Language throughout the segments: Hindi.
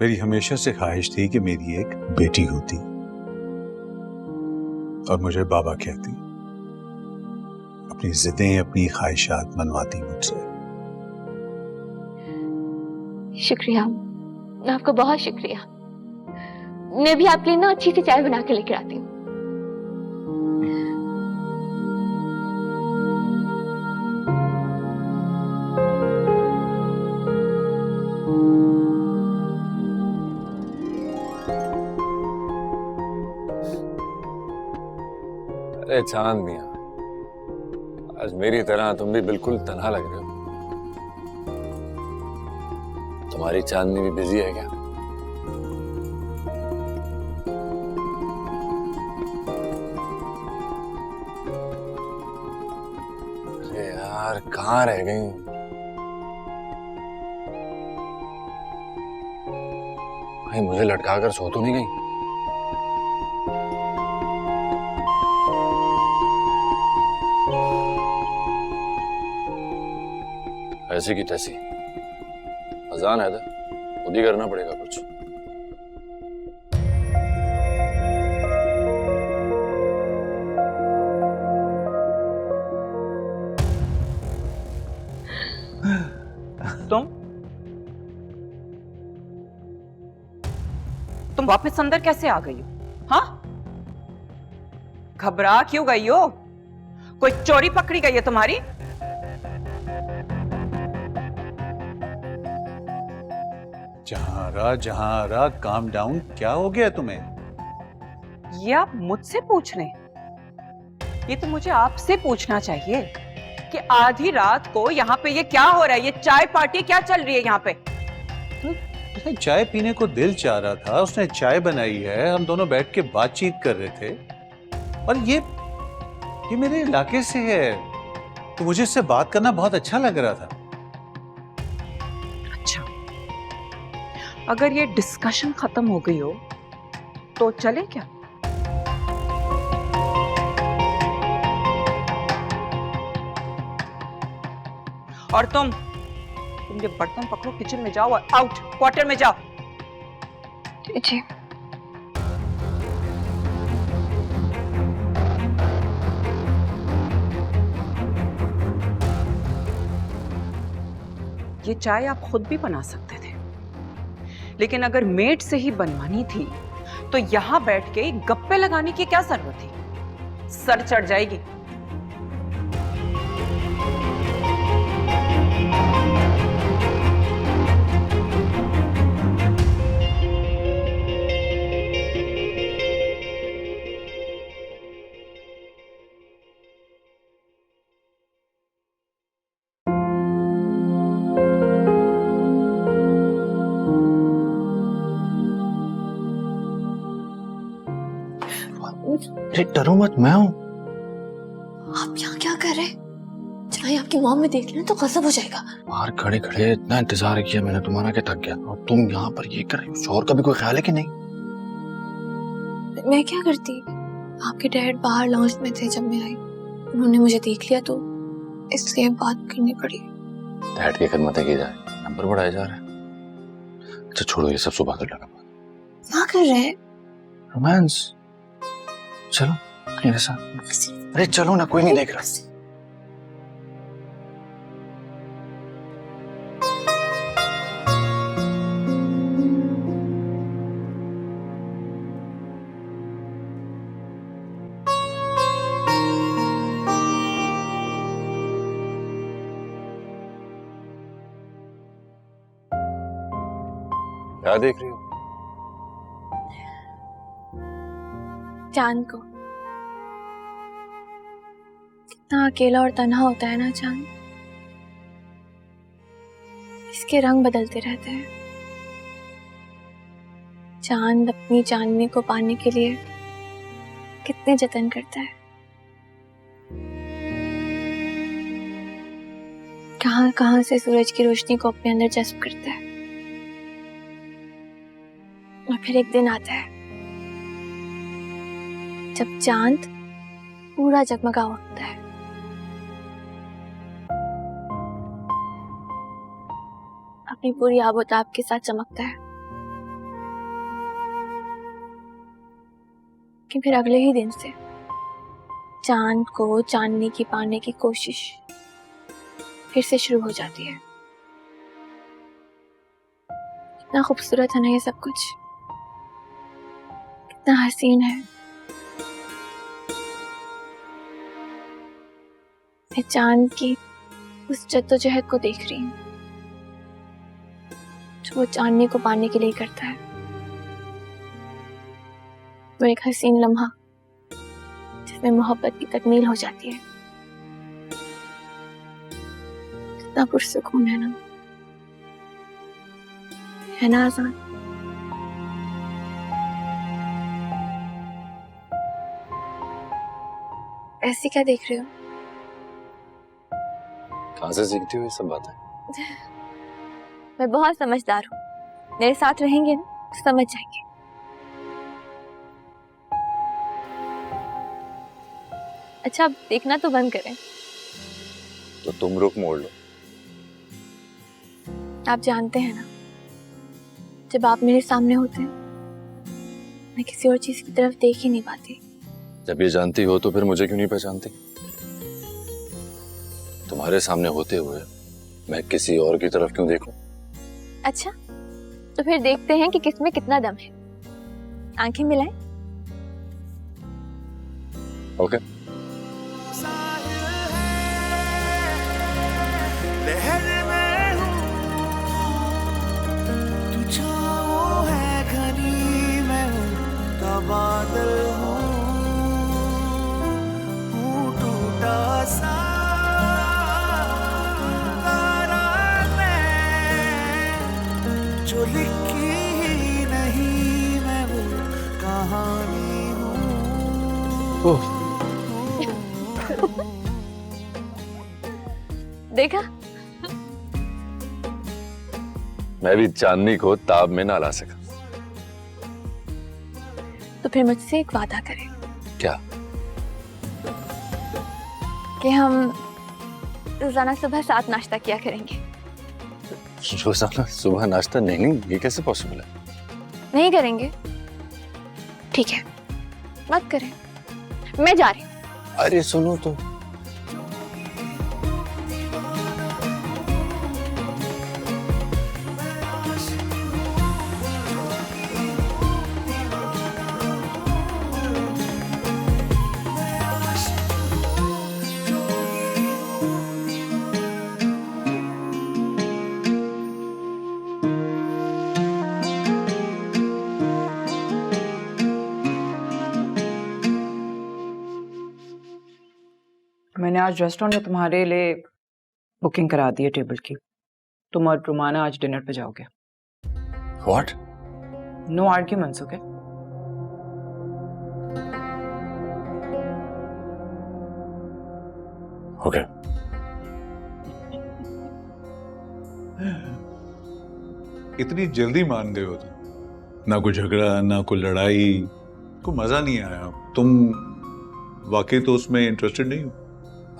मेरी हमेशा से ख्वाहिश थी कि मेरी एक बेटी होती और मुझे बाबा कहती, अपनी जिदें अपनी ख्वाहिशात मनवाती मुझसे। शुक्रिया, आपका बहुत शुक्रिया। मैं भी आपके लिए ना अच्छी सी चाय बना के लेकर आती हूँ। अरे चांद मियां, आज मेरी तरह तुम भी बिल्कुल तन्हा लग रहे हो। तुम्हारी चांदनी भी बिजी है क्या? अरे यार, कहाँ रह गई? कहीं मुझे लटका कर सो तो नहीं गई? ऐसी की तैसी अजान है था, खुद ही करना पड़ेगा कुछ। तुम वापस अंदर कैसे आ गई हो? हाँ, घबरा क्यों गई हो? कोई चोरी पकड़ी गई है तुम्हारी? जहां काम डाउन, क्या हो गया तुम्हें? ये आप मुझसे पूछ रहे हैं? ये तो मुझे आपसे पूछना चाहिए कि आधी रात को यहाँ पे ये क्या हो रहा है? ये चाय पार्टी क्या चल रही है यहाँ पे? चाय पीने को दिल चाह रहा था, उसने चाय बनाई है, हम दोनों बैठ के बातचीत कर रहे थे। और ये मेरे इलाके से है, तो मुझे इससे बात करना बहुत अच्छा लग रहा था। अच्छा, अगर ये डिस्कशन खत्म हो गई हो तो चले क्या? और तुम ये बर्तन पकड़ो, किचन में जाओ और आउट क्वार्टर में जाओ। जी। ये चाय आप खुद भी बना सकते थे, लेकिन अगर मेड से ही बनवानी थी तो यहां बैठ के गप्पे लगाने की क्या जरूरत थी? सर चढ़ जाएगी। अरे डरो मत, मैं हूं। आप यहाँ क्या कर रहे हैं? चाहे आपकी मॉम में देख लें तो गजब हो जाएगा। बाहर खड़े खड़े इतना इंतजार किया मैंने तुम्हारा कि थक गया, और तुम यहाँ पर ये कर रही हो। शोर का भी कोई ख्याल है कि नहीं? मैं क्या करती? आपके डैड बाहर लॉन्च में थे जब मैं आई, उन्होंने मुझे देख लिया तो इसलिए बात करनी पड़ी। डैड की खिदमतें की जाए, नंबर बढ़ाया जा रहा है। अच्छा छोड़ो ये सब, सुबह कर लगा। क्या कर रहे हैं? रोमांस। चलो मेरे साथ। अरे चलो ना, कोई नहीं देख रहा। क्या देख रही हो? चांद को। कितना अकेला और तन्हा होता है ना चांद। इसके रंग बदलते रहते हैं। चांद अपनी चांदनी को पाने के लिए कितने जतन करता है। कहां कहां से सूरज की रोशनी को अपने अंदर जज्ब करता है। और फिर एक दिन आता है जब चांद पूरा जगमगा उठता है। अपनी पूरी आबोताब के साथ चमकता है। लेकिन फिर अगले ही दिन से चांद को चांदनी की पाने की कोशिश फिर से शुरू हो जाती है। कितना खूबसूरत है ना ये सब कुछ, कितना हसीन है। मैं चांद की उस जद्दोजहद को देख रही हूँ जो वो चांदनी को पाने के लिए करता है। वो एक हसीन लम्हा जिसमें मोहब्बत की तकमील हो जाती है। कितना पुरसुकून है ना आसान। ऐसी क्या देख रहे हो? कहाँ से सीखती हो ये सब बातें? मैं बहुत समझदार हूँ, मेरे साथ रहेंगे ना तो समझ जाएंगे। अच्छा अब देखना तो बंद करें। तो तुम रुख मोड़ लो। आप जानते हैं ना, जब आप मेरे सामने होते हैं मैं किसी और चीज की तरफ देख ही नहीं पाती। जब ये जानती हो तो फिर मुझे क्यों नहीं पहचानती? तुम्हारे सामने होते हुए मैं किसी और की तरफ क्यों देखूं? अच्छा तो फिर देखते हैं कि किसमें कितना दम है। आंखें मिलाएं। ओके। लहर में हूँ, तू छाँव है घनी, मैं हूँ बादल हूँ टूटा सा तारा मैं, जो लिखी ही नहीं, मैं वो कहानी हूँ। देखा? मैं भी चांदनी को ताब में ना ला सका। तो फिर मुझसे एक वादा करें। क्या? कि हम रोजाना सुबह साथ नाश्ता किया करेंगे। रोजाना सुबह नाश्ता? नहीं, ये कैसे पॉसिबल है? नहीं करेंगे? ठीक है, मत करें, मैं जा रही हूँ। अरे सुनो तो। मैंने आज रेस्टोरेंट में तुम्हारे लिए बुकिंग करा दी है टेबल की। तुम और रुमाना आज डिनर पे जाओगे। What? No arguments, okay? Okay. इतनी जल्दी मान गए हो तुम? ना कोई झगड़ा ना कोई लड़ाई, को मजा नहीं आया? तुम वाकई तो उसमें इंटरेस्टेड नहीं हो?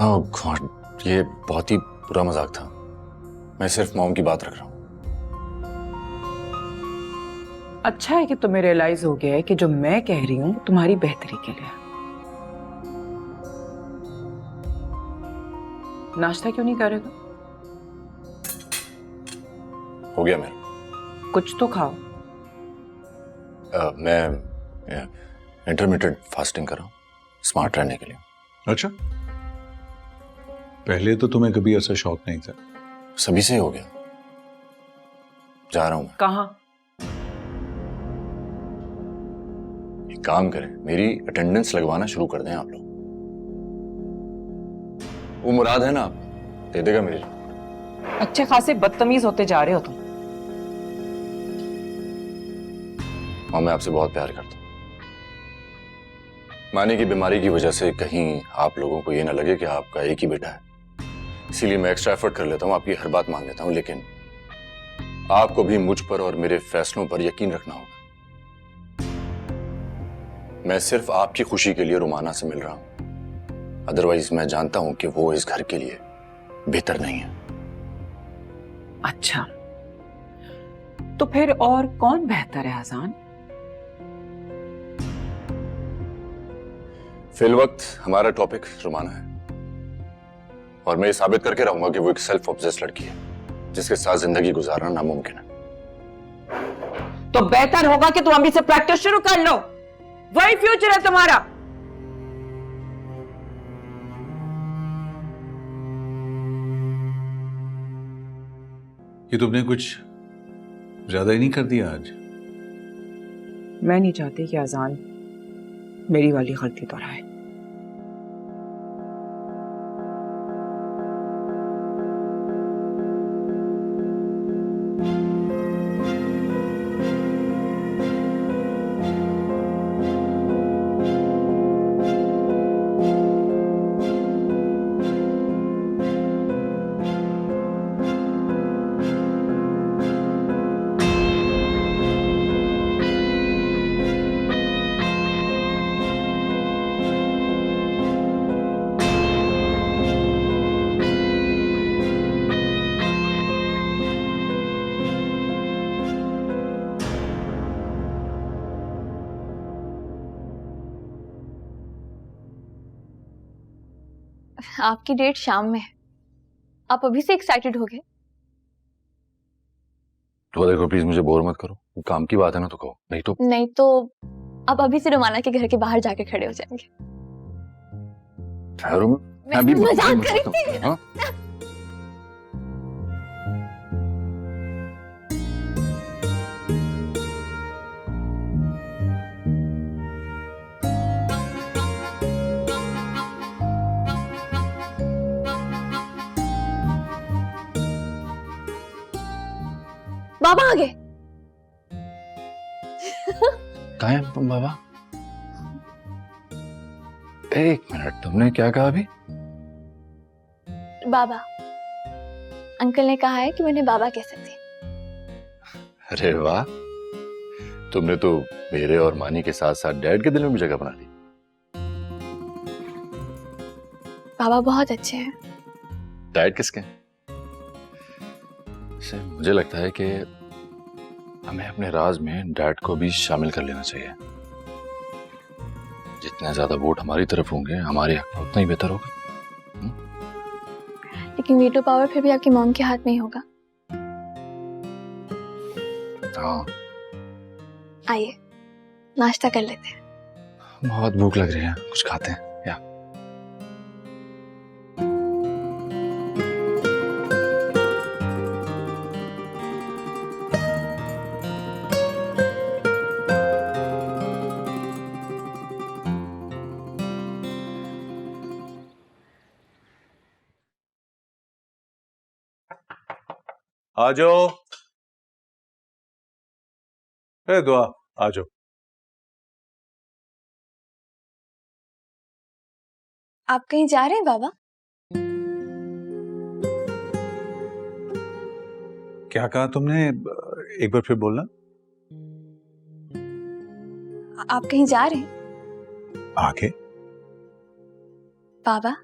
ओह गॉड, ये बहुत ही बुरा मजाक था। मैं सिर्फ मॉम की बात रख रहा हूँ। अच्छा है कि तुम्हें रियलाइज हो गया है कि जो मैं कह रही हूँ तुम्हारी बेहतरी के लिए। नाश्ता क्यों नहीं करेगा? हो गया मेरा। कुछ तो खाओ। मैं इंटरमिटेंट फास्टिंग कर रहा हूँ, स्मार्ट रहने के लिए। अच्छा, पहले तो तुम्हें कभी ऐसा शौक नहीं था? सभी से ही हो गया। जा रहा हूं मैं। कहाँ? एक काम करें, मेरी अटेंडेंस लगवाना शुरू कर दें आप लोग। वो मुराद है ना, आप दे देगा मेरे लिए। अच्छे खासे बदतमीज होते जा रहे हो तुम। और मैं आपसे बहुत प्यार करता हूँ। मानी की बीमारी की वजह से कहीं आप लोगों को ये ना लगे कि आपका एक ही बेटा है, इसीलिए मैं एक्स्ट्रा एफर्ट कर लेता हूँ, आपकी हर बात मान लेता हूँ। लेकिन आपको भी मुझ पर और मेरे फैसलों पर यकीन रखना होगा। मैं सिर्फ आपकी खुशी के लिए रुमाना से मिल रहा हूं, अदरवाइज मैं जानता हूं कि वो इस घर के लिए बेहतर नहीं है। अच्छा, तो फिर और कौन बेहतर है आजान? फिल वक्त हमारा टॉपिक रुमाना है और मैं ये साबित करके रहूंगा कि वो एक सेल्फ ऑब्सेस्ड लड़की है जिसके साथ जिंदगी गुजारना नामुमकिन है। तो बेहतर होगा कि तुम अभी से प्रैक्टिस शुरू कर लो, वही फ्यूचर है तुम्हारा। ये तुमने कुछ ज्यादा ही नहीं कर दिया आज? मैं नहीं चाहती कि अजान मेरी वाली गलती दोहराए। आपकी डेट शाम में है, आप अभी से एक्साइटेड हो गए? तो देखो प्लीज मुझे बोर मत करो, काम की बात है ना तो कहो, नहीं तो आप अभी से रुमाना के घर के बाहर जाके खड़े हो जाएंगे। ठहरो, मैं अभी मजाक कर रही थी। हाँ? बाबा आ गए। कहाँ है बाबा? एक मिनट, तुमने क्या कहा अभी? बाबा, अंकल ने कहा है कि मैंने बाबा कह सकती। अरे वाह, तुमने तो मेरे और मानी के साथ साथ डैड के दिल में भी जगह बना ली। बाबा बहुत अच्छे हैं। डैड किसके हैं? मुझे लगता है कि हमें अपने राज में डैड को भी शामिल कर लेना चाहिए। जितने ज्यादा वोट हमारी तरफ होंगे हमारे हक में उतना ही बेहतर होगा। लेकिन वीटो पावर फिर भी आपकी मॉम के हाथ में ही होगा। हाँ, आइए नाश्ता कर लेते हैं। बहुत भूख लग रही है, कुछ खाते हैं या? आ जाओ। ए दुआ, आ जाओ। आप कहीं जा रहे हैं बाबा? क्या कहा तुमने? एक बार फिर बोलना। आप कहीं जा रहे हैं आगे? बाबा?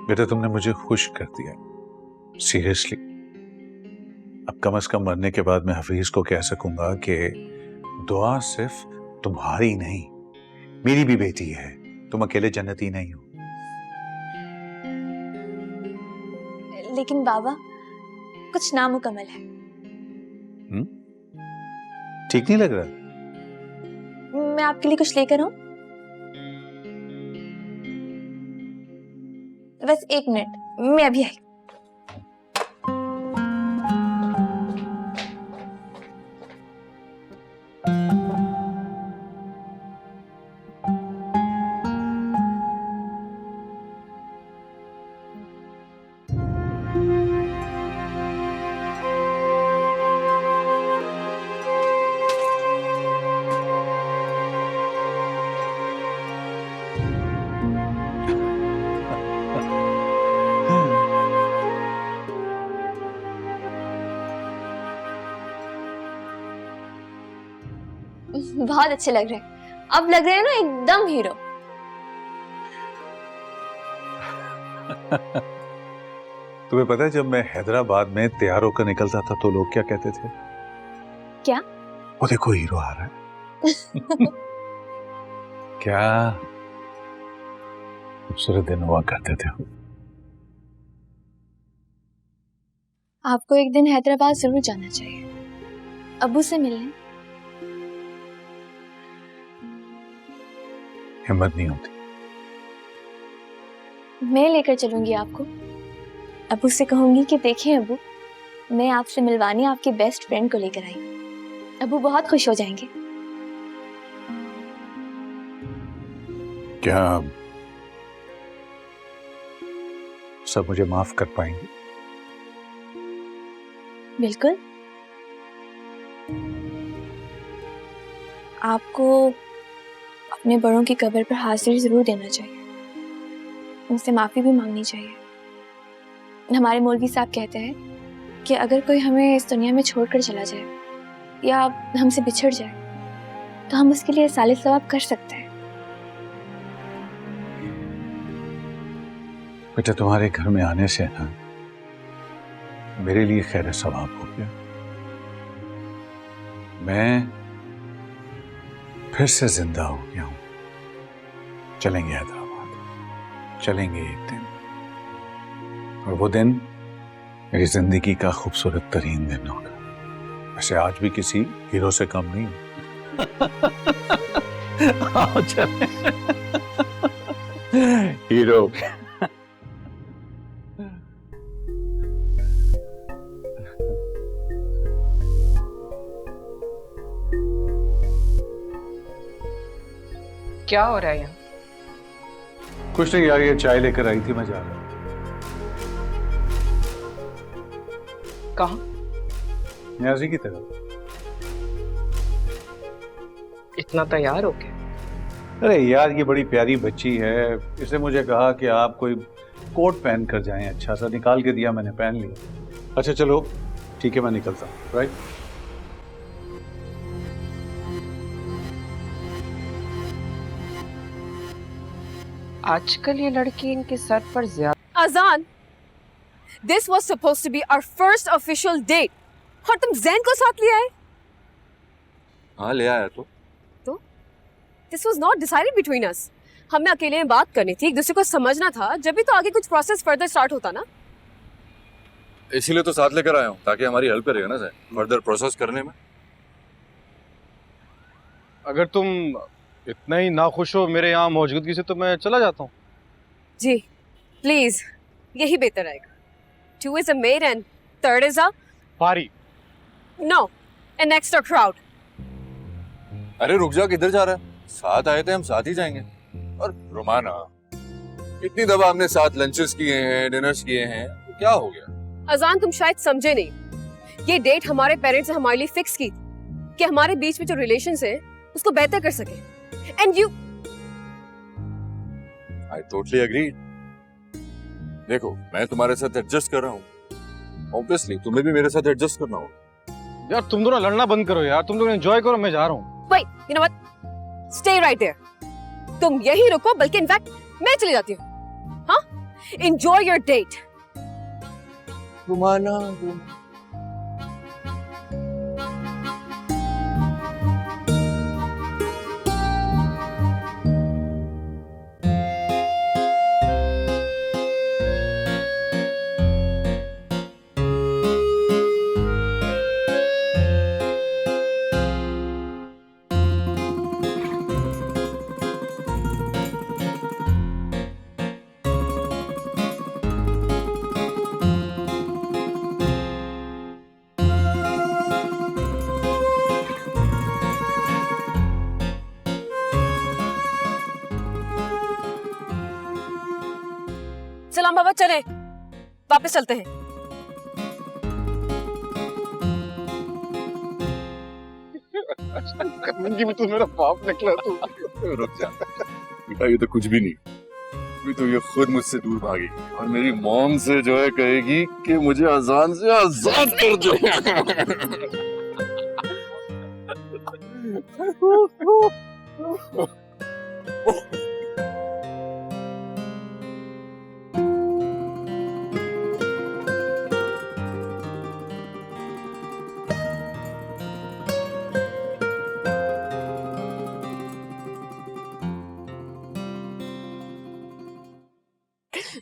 बेटा तुमने मुझे खुश कर दिया, सीरियसली। अब कम से कम मरने के बाद मैं हफीज को कह सकूंगा कि दुआ सिर्फ तुम्हारी नहीं मेरी भी बेटी है, तुम अकेले जन्नती नहीं हो। लेकिन बाबा कुछ नामुकम्मल है। ठीक नहीं लग रहा? मैं आपके लिए कुछ लेकर आऊं? बस एक मिनट, मैं अभी आई। बहुत अच्छे लग रहे हैं। अब लग रहे हैं ना एकदम हीरो। तुम्हें पता है जब मैं हैदराबाद में तैयार होकर निकलता था तो लोग क्या कहते थे? क्या? वो देखो हीरो आ रहा है। क्या खूबसूरत दिन हुआ करते थे। आपको एक दिन हैदराबाद जरूर जाना चाहिए, अब्बू से मिलने। हिम्मत नहीं होती। मैं लेकर चलूंगी आपको। अब्बू से कहूंगी कि देखिए अब्बू, मैं आपसे मिलवाने आपकी बेस्ट फ्रेंड को लेकर आई। अब्बू बहुत खुश हो जाएंगे। क्या सब मुझे माफ कर पाएंगे? बिल्कुल। आपको अपने बड़ों की कब्र पर हाजिरी जरूर देना चाहिए, उनसे माफी भी मांगनी चाहिए। हमारे मौलवी साहब कहते हैं कि अगर कोई हमें इस दुनिया में छोड़कर चला जाए या हमसे बिछड़ जाए तो हम उसके लिए साले सवाब कर सकते हैं। बेटा, तुम्हारे घर में आने से ना मेरे लिए खैर सवाब हो गया। मैं फिर से जिंदा हो गया हूं। चलेंगे हैदराबाद, चलेंगे एक दिन, और वो दिन मेरी जिंदगी का खूबसूरत तरीन दिन होगा। वैसे आज भी किसी हीरो से कम नहीं हूं। आओ चलें। हीरो। क्या हो रहा है यहाँ? कुछ नहीं यार, ये चाय लेकर आई थी, मैं जा रहा हूँ। कहाँ? न्याजी की तरफ। इतना तैयार हो गया? अरे यार, ये बड़ी प्यारी बच्ची है, इसने मुझे कहा कि आप कोई कोट पहन कर जाएं। अच्छा सा निकाल के दिया, मैंने पहन लिया। अच्छा चलो ठीक है, मैं निकलता हूँ। राइट। आजकल ये लड़की इनके सर पर ज्यादा। अजान, this was suppose to be our first official date और तुम जैन को साथ ले आए। हाँ ले आया तो। This was not decided between us. हमें अकेले में बात करनी थी, एक दूसरे को समझना था, जब भी तो आगे कुछ प्रोसेस फर्दर स्टार्ट होता ना। इसीलिए तो साथ लेकर आया हूँ, ताकि हमारी हेल्प करेगा ना सर फर्दर प्रोसेस करने में। अगर तुम इतना ही नाखुश हो मेरे यहाँ मौजूदगी से तो मैं चला जाता हूँ। जी प्लीज, यही बेहतर रहेगा। 2 is a maid and 3rd is a पारी। no, an extra crowd. अरे रुक जा, किधर जा रहा है? साथ आए थे, हम साथ ही जाएंगे। और रोमाना, इतनी दफा हमने साथ लंचेस किए हैं, डिनर्स किए हैं, तो क्या हो गया? अजान, तुम शायद समझे नहीं, ये डेट हमारे पेरेंट्स ने हमारे लिए फिक्स की कि हमारे बीच में जो रिलेशंस है उसको बेहतर कर सके। And you. I totally agree. देखो, मैं तुम्हारे साथ एडजस्ट कर रहा हूँ, ऑब्वियसली तुम्हें भी मेरे साथ एडजस्ट करना होगा। यार तुम दोनों लड़ना बंद करो यार, तुम लोग एंजॉय करो, मैं जा रहा हूँ। Wait, you know what? Stay right there. तुम यही रुको, बल्कि इनफैक्ट मैं चली जाती हूँ। हाँ? Enjoy your date. रुमाना, सलाम बाबा, चले वापस चलते हैं। करूंगी भी, तू मेरा बाप निकला तू। रुक जा बेटा, ये तो कुछ भी नहीं। अभी तो ये खुद मुझसे दूर भागी और मेरी मॉम से जो है कहेगी कि मुझे अजान से आजाद कर दो।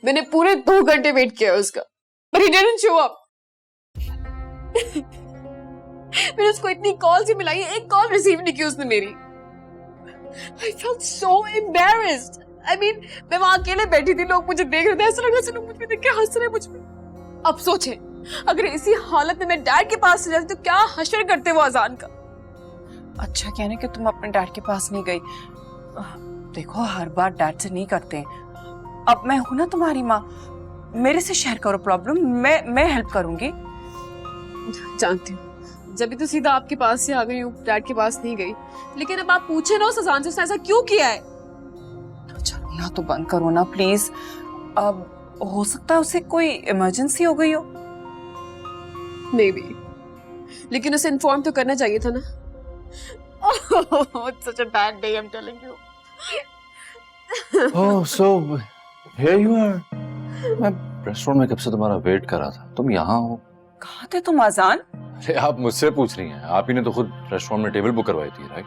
मैंने पूरे 2 घंटे वेट किया उसका, but he didn't show up. मैंने उसको इतनी कॉल ही मिलाई, एक कॉल रिसीव नहीं की उसने मेरी. I felt so embarrassed. I mean, मैं वहां अकेले बैठी थी, लोग मुझे देख रहे थे, ऐसा लग रहा था लोग मुझ पे देख के हंस रहे हैं मुझ पे. अब सोचे, अगर इसी हालत में मैं डैड के पास चली जाती तो क्या हश्र करते वो अजान का. अच्छा कहने कि तुम अपने डैड के पास नहीं गई. देखो हर बार डैड से नहीं करते. अब मैं हूं ना तुम्हारी माँ, मेरे से शेयर करो प्रॉब्लम, मैं हेल्प करूंगी. जानती हूँ, जब भी तो सीधा आपके पास ही आ गई हूँ, डैड के पास नहीं गई. लेकिन अब आप पूछे ना उस अजान से उसने ऐसा क्यों किया है. चलना तो बंद करो ना प्लीज. अब हो सकता है उसे कोई इमरजेंसी हो गई हो. मे बी, लेकिन उसे इन्फॉर्म तो करना चाहिए था ना. It's such a bad day, I'm telling you. Oh, so here you are. मैं रेस्टोरेंट में कब से तुम्हारा वेट कर रहा था, तुम यहाँ हो. कहाँ थे तुम अजान? अरे आप मुझसे पूछ रही हैं, आप ही ने तो खुद रेस्टोरेंट में टेबल बुक करवाई थी, राइट?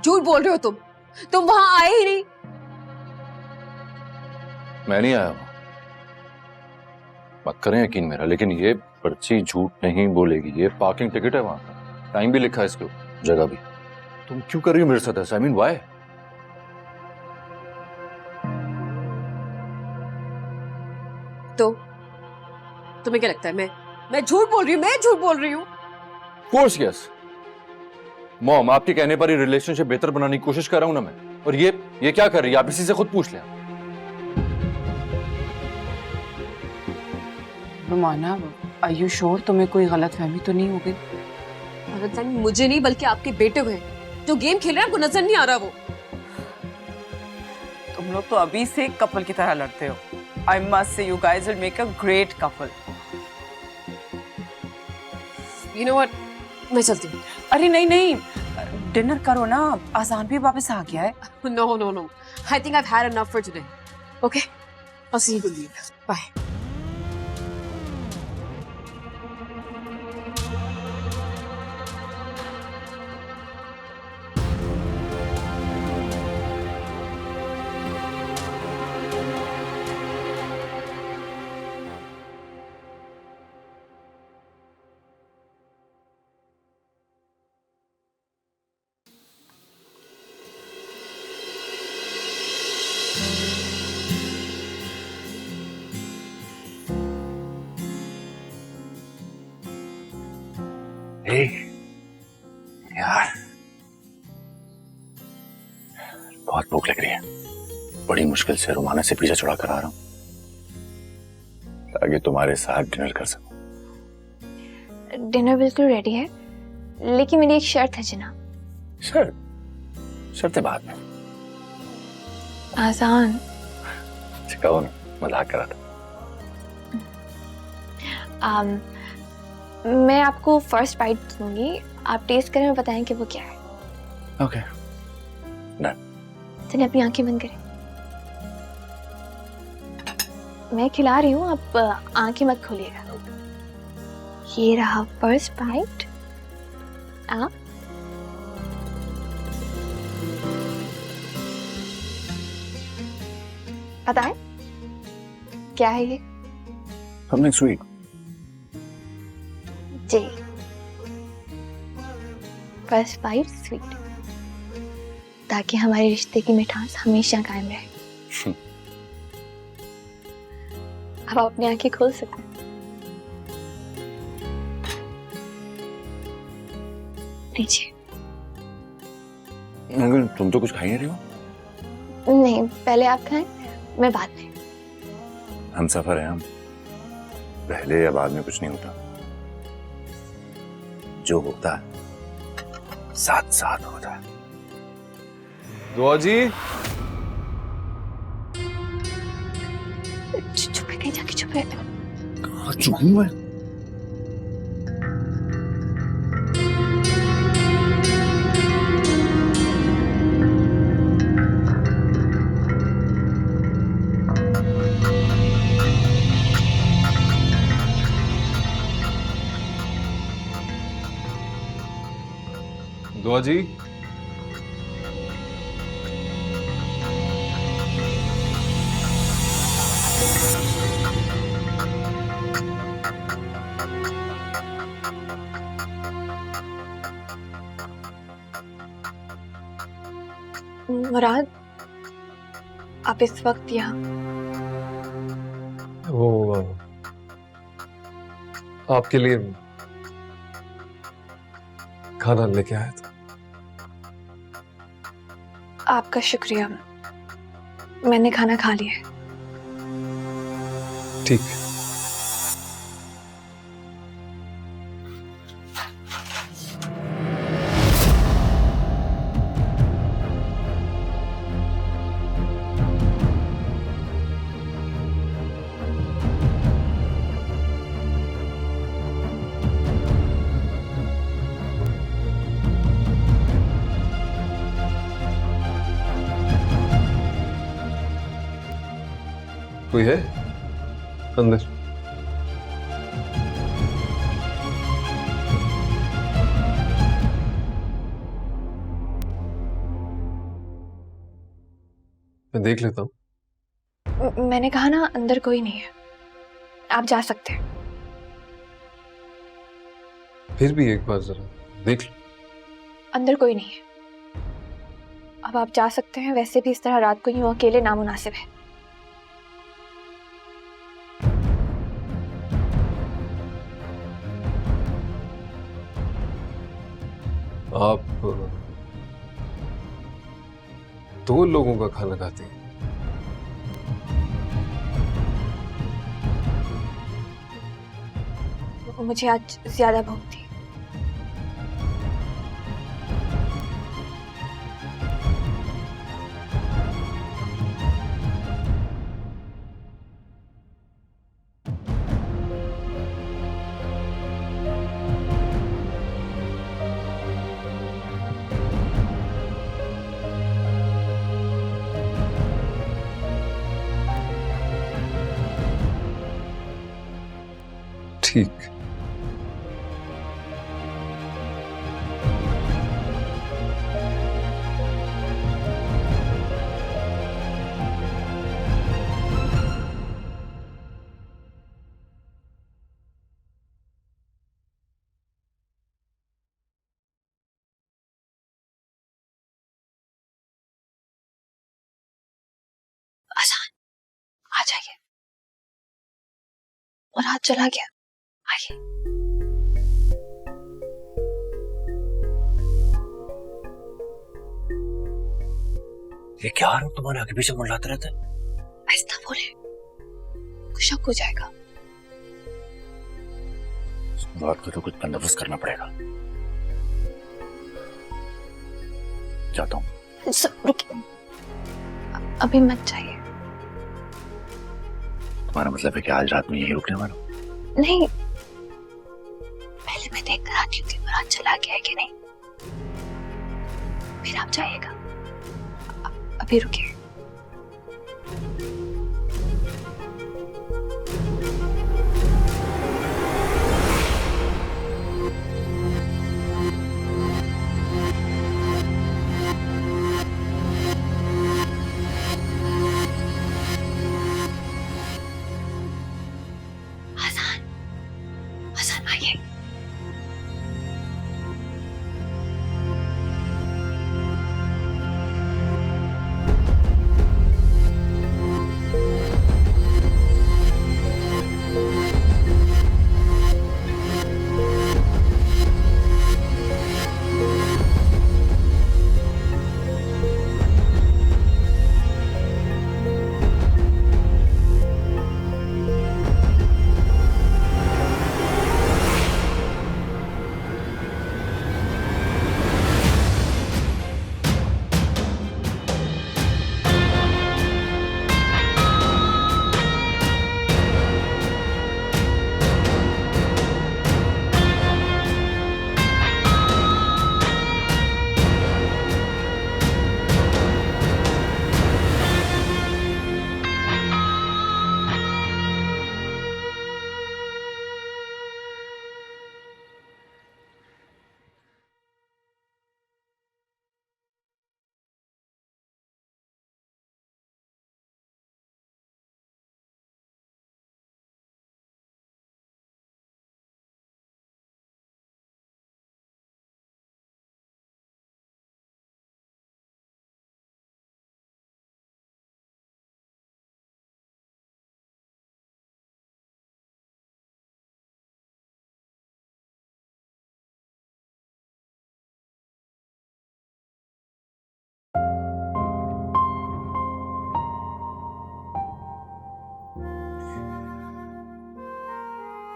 झूठ बोल रहे हो तुम वहां आए ही नहीं. मैं नहीं आया वहां, मत करें यकीन मेरा, लेकिन ये पर्ची झूठ नहीं बोलेगी. ये पार्किंग टिकट है वहां का, टाइम भी लिखा है इसके ऊपर, जगह भी. तुम क्यों कर रही हो मेरे साथ ऐसा? I mean why? तो तुम्हें क्या लगता है मैं झूठ बोल रही हूँ? मैं झूठ बोल रही हूँ? कोर्स यस मॉम, आपके कहने पर ही रिलेशनशिप बेहतर बनाने की कोशिश कर रहा हूं ना मैं. और ये क्या कर रही है? आप इसी से खुद पूछ लें. रुमाना, आर यू श्योर तुम्हें कोई गलतफहमी तो नहीं हो गई? गलतफहमी मुझे नहीं बल्कि आपके बेटे को है, जो गेम खेल रहा है. आपको नजर नहीं आ रहा वो? तुम लोग तो अभी से कपल की तरह लड़ते हो. I must say you guys will make a great couple. You know what? मैं चलती हूँ. अरे नहीं, डिनर करो ना, आजान भी वापस आ गया है. No. I think I've had enough for today. Okay? I'll see you later. Bye. यार बहुत भूख लग रही है. बड़ी मुश्किल से रुमाना से पीछा छुड़ा कर आ रहा हूं ताकि तुम्हारे साथ डिनर कर सकूं. डिनर बिल्कुल रेडी है, लेकिन मेरी एक शर्त है जनाब. शर्तें बाद में. आसान. कहो ना, मजाक कर रहा था. मैं आपको फर्स्ट बाइट दूंगी, आप टेस्ट करें और बताएं कि वो क्या है. Okay done. चलिए अपनी आंखें बंद करें. मैं खिला रही हूँ, आप आंखें मत खोलिएगा. ये रहा फर्स्ट बाइट. पता है क्या है ये? Something sweet. जी, फर्स्ट बाइट स्वीट, ताकि हमारे रिश्ते की मिठास हमेशा कायम रहे. अब आप अपनी आंखें खोल सकते हैं. लीजिए. अंकल तुम तो कुछ खा ही नहीं रही हो. नहीं, पहले आप खाएं, मैं बाद में. हम सफर है, हम पहले या बाद में कुछ नहीं होता. जो होता है साथ साथ होता है. दुआ जी, चुप है, कहीं जाके चुप है. कहाँ चुप हूँ मैं? दुआ जी, मुराद, आप इस वक्त यहाँ? वो आपके लिए खाना लेके आया था। आपका शुक्रिया, मैंने खाना खा लिया है। ठीक है। कोई है अंदर? मैं देख लेता हूँ। मैंने कहा ना, अंदर कोई नहीं है, आप जा सकते हैं। फिर भी एक बार जरा देख लो। अंदर कोई नहीं है, अब आप जा सकते हैं। वैसे भी इस तरह रात को यूं अकेले नामुनासिब है। आप 2 लोगों का खाना खाते हैं। मुझे आज ज्यादा भूख थी। ठीक। आसान, आ जाइए। और हाथ चला गया, आइए। ये क्या हाल तुम्हारे आगे पीछे मुड़ाते रहते? ऐसा बोले, कुछ शक हो जाएगा। बात को तो कुछ बंदोबस्त करना पड़ेगा। जाता हूँ। रुकिए, अभी मत जाइए। तुम्हारा मतलब है कि आज रात में यही रुकने वाला? नहीं, पहले मैं देख कर आती हूँ कि मुराद चला गया है कि नहीं, फिर आप जाइएगा। अभी रुकिए। हसन आइए।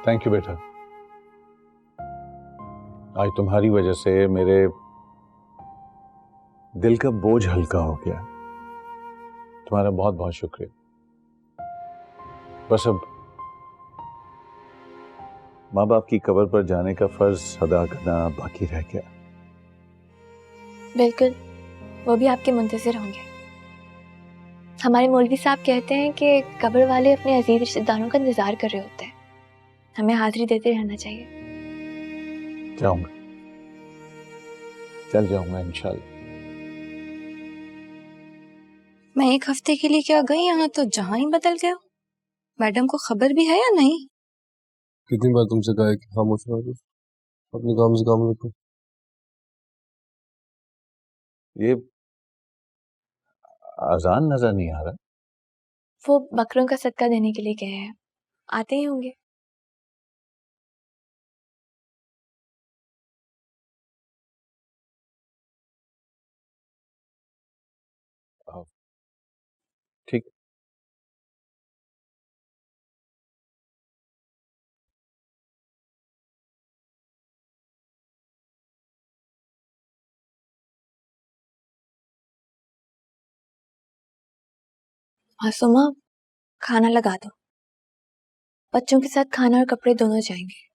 थैंक यू बेटा। आज तुम्हारी वजह से मेरे दिल का बोझ हल्का हो गया। तुम्हारा बहुत बहुत शुक्रिया। बस अब माँ बाप की कब्र पर जाने का फर्ज अदा करना बाकी रह गया। बिल्कुल, वो भी आपके मुंतज़िर होंगे। हमारे मौलवी साहब कहते हैं कि कब्र वाले अपने अजीज रिश्तेदारों का इंतजार कर रहे होते हैं। हमें हाजिरी देते रहना चाहिए। जाऊंगा, चल जाऊंगा इंशाल्लाह। मैं एक हफ्ते के लिए क्या गई, यहाँ तो जहाँ ही बदल गया। मैडम को खबर भी है या नहीं? कितनी बार तुमसे कहा है कि खामोश रहो, अपने काम से काम रखो। ये अजान नजर नहीं आ रहा। वो बकरों का सदका देने के लिए गए हैं, आते ही होंगे। ठीक। मासूमा, खाना लगा दो। बच्चों के साथ खाना और कपड़े दोनों जाएंगे।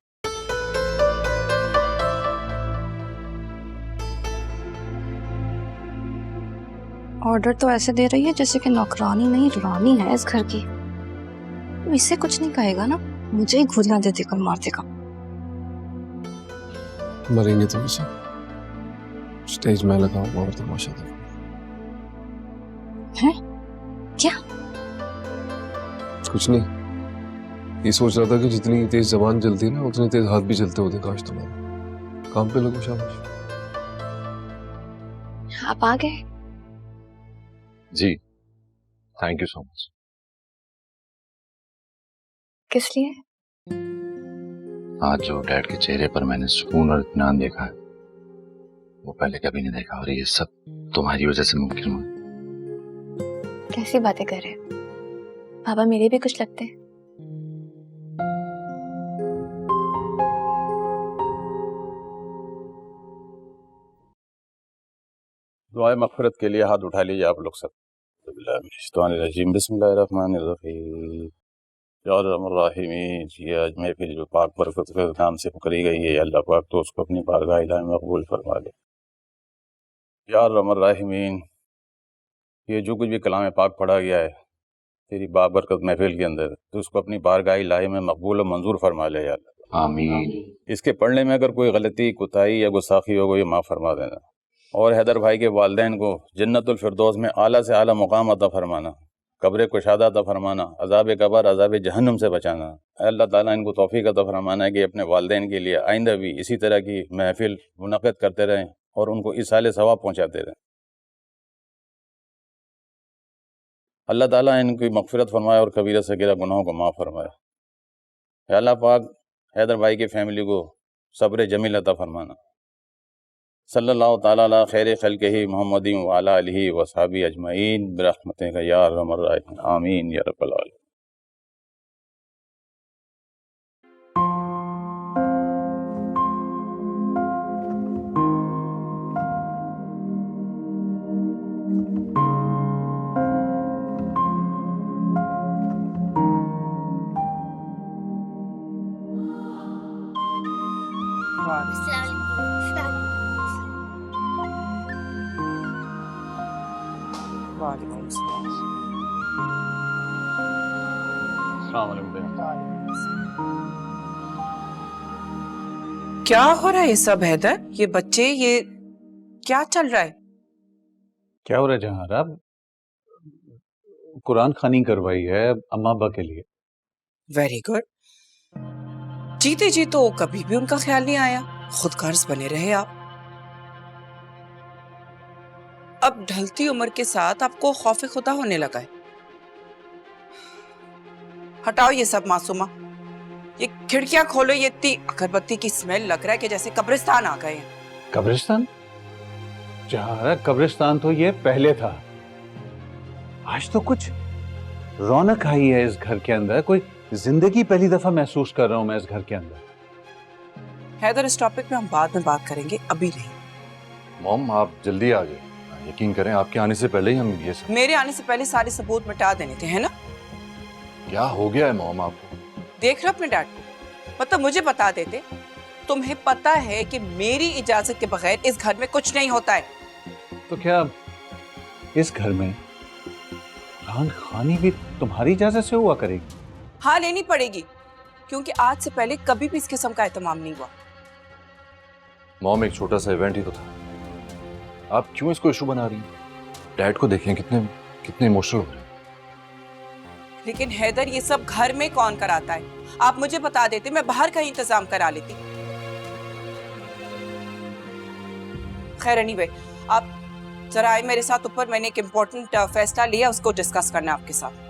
ऑर्डर तो ऐसे दे रही है जैसे कि नौकरानी नहीं रानी है इस घर की। इससे कुछ नहीं कहेगा ना, मुझे ही घुसना दे देकर मार देगा। मरेंगे तुम इसे, स्टेज में लगाऊंगा और तमाशा देखो। हैं? क्या? कुछ नहीं, ये सोच रहा था कि जितनी तेज जबान चलती है ना उतने तेज हाथ भी चलते होते काश तुम्हारे। काम पे लगो, शाबाश। आप आ गए? जी, थैंक यू सो मच। किस लिए? आज जो डैड के चेहरे पर मैंने सुकून और इत्मीनान देखा है वो पहले कभी नहीं देखा, और ये सब तुम्हारी वजह से मुमकिन हुआ। कैसी बातें कर रहे हैं? पापा मेरे भी कुछ लगते हैं। दुआए मग़फ़िरत के लिए हाथ उठा लीजिए आप लोग सब। बिस्मिल्लाहिर्रहमानिर्रहीम। या रहमान रहीम। ये आज महफिल जो पाक बरकत के नाम से करी गई है, अल्लाह पाक तो उसको अपनी बारगाह इलाही में मकबूल फरमा ले। या रहमान रहीम। ये जो कुछ भी कलाम पाक पढ़ा गया है तेरी बाबरकत महफिल के अंदर, तो उसको अपनी बारगाह इलाही में मकबूल और मंजूर फरमा ले या अल्लाह। आमीन। इसके पढ़ने में अगर कोई गलती, कुताही या गुस्ताखी हो गई, माफ़ फरमा देना। और हैदर भाई के वालिदैन को जन्नतुल फिरदौस में आला से आला मुकाम अता फरमाना, कब्र कुशादा अता फरमाना, अज़ाब कब्र अज़ाब जहन्नुम से बचाना। अल्लाह ताला इनको तौफीक अता फरमाना है कि अपने वालिदैन के लिए आइंदा भी इसी तरह की महफिल मुनक़्क़िद करते रहें और उनको इसाले सवाब पहुँचाते रहें। अल्लाह ताला इनकी मग़फ़िरत फरमाए और कबीरा सगीरा गुनाहों को माफ़ फरमाए। अल्लाह पाक हैदर भाई की फैमिली को सब्र जमील अता फरमाना। सल्लल्लाहु ताला अला खैर खल्क़िही मुहम्मदिन व अला आलिही व असहाबी अजमईन बिरहमतिका या अरहमर राहिमीन। आमीन या रब्बल आलमीन। वालेकुम सलाम। क्या हो रहा है ये सब हैदर? ये बच्चे, ये क्या चल रहा है? क्या हो रहा है जहां? आप कुरान खानी करवाई है अम्मा अब्बा के लिए। Very good. जीते जी तो कभी भी उनका ख्याल नहीं आया, खुद गर्ज बने रहे आप। अब ढलती उम्र के साथ आपको खौफ खुदा होने लगा है। हटाओ ये सब मासूमा, ये खिड़कियां खोलो। ये इतनी अगरबत्ती की स्मेल लग रहा है कि जैसे कब्रिस्तान आ गए हैं। कब्रिस्तान? जहां कब्रिस्तान तो ये पहले था, आज तो कुछ रौनक आई है इस घर के अंदर। कोई जिंदगी पहली दफा महसूस कर रहा हूं मैं इस घर के अंदर। हैदर, इस टॉपिक पे हम बाद में बात करेंगे, अभी नहीं। मॉम आप जल्दी आ गए, यकीन करें आपके आने से पहले ही हम ये सब। मेरे आने से पहले सारे सबूत मिटा देने थे, है ना? क्या हो गया है मॉम आपको? देख रहे अपने डैड को, मतलब मुझे बता देते। तुम्हें पता है कि मेरी इजाजत के बगैर इस घर में कुछ नहीं होता है। तो क्या इस घर में खान खानी भी तुम्हारी इजाजत से हुआ करेगी? हाँ, लेनी पड़ेगी, क्योंकि आज से पहले कभी भी इस किस्म का एहतमाम नहीं हुआ। मॉम एक छोटा सा इवेंट ही तो था, आप क्यों इसको इशू बना रही हैं? डैड को देखें कितने कितने इमोशनल हो रहे हैं। लेकिन हैदर, ये सब घर में कौन कराता है? आप मुझे बता देते, मैं बाहर का इंतजाम करा लेती। खैर एनीवे, आप जरा आए मेरे साथ ऊपर, मैंने एक इम्पोर्टेंट फैसला लिया, उसको डिस्कस करना है आपके साथ।